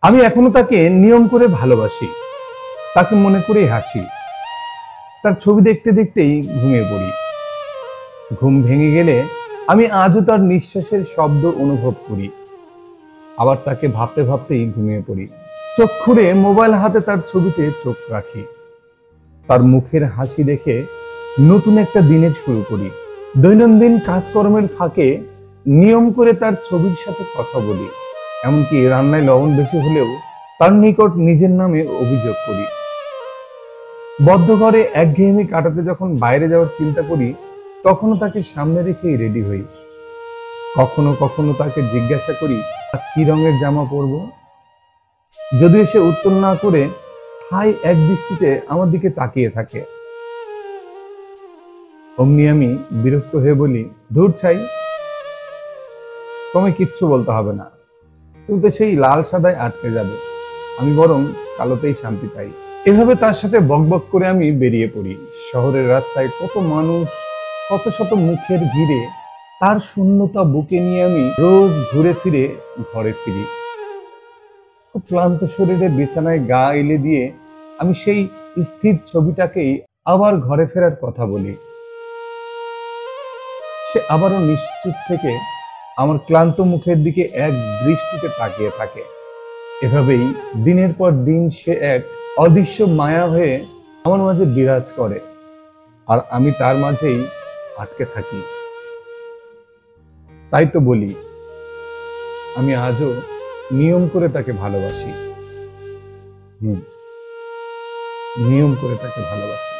আমি এখনো তাকে নিয়ম করে ভালোবাসি, তাকে মনে করেই হাসি। তার ছবি দেখতে দেখতেই ঘুমিয়ে পড়ি। ঘুম ভেঙে গেলে আমি আজও তার নিঃশ্বাসের শব্দ অনুভব করি। আবার তাকে ভাবতে ভাবতেই ঘুমিয়ে পড়ি। চোখ খুলে মোবাইল হাতে তার ছবিতে চোখ রাখি। তার মুখের হাসি দেখে নতুন একটা দিনের শুরু করি। দৈনন্দিন কাজকর্মের ফাঁকে নিয়ম করে তার ছবির সাথে কথা বলি। এমনকি রান্নায় লবণ বেশি হলেও তার নিকট নিজের নামে অভিযোগ করি। বদ্ধ ঘরে একঘেয়েমি কাটাতে যখন বাইরে যাওয়ার চিন্তা করি, তখনও তাকে সামনে রেখেই রেডি হই। কখনো কখনো তাকে জিজ্ঞাসা করি, আজ কি রঙের জামা পরবো। যদিও সে উত্তর না করে ঠাই এক দৃষ্টিতে আমার দিকে তাকিয়ে থাকে। অমনি আমি বিরক্ত হয়ে বলি, ধুর ছাই, তোমায় কিচ্ছু বলতে হবে না, তুমি তো সেই লাল সাদায় আটকে যাবে, আমি বরং কালোতেই শান্তি পাই। এভাবে তার সাথে বকবক করে আমি বেরিয়ে পড়ি। শহরের রাস্তায় কত মানুষ, কত শত মুখের ভিড়ে তার শূন্যতা বুকে নিয়ে আমি রোজ ঘুরে ফিরে ঘরে ফিরি। খুব ক্লান্ত শরীরে বিছানায় গা এলে দিয়ে আমি সেই স্থির ছবিটাকেই আবার ঘরে ফেরার কথা বলি। সে আবারও নিশ্চুপ থেকে আমার ক্লান্ত মুখের দিকে এক দৃষ্টিতে তাকিয়ে থাকে। এভাবেই দিনের পর দিন সে এক অদৃশ্য মায়া হয়ে আমার মাঝে বিরাজ করে, আর আমি তার মাঝেই আটকে থাকি। তাই তো বলি, আমি আজও নিয়ম করে তাকে ভালোবাসি। নিয়ম করে তাকে ভালোবাসি।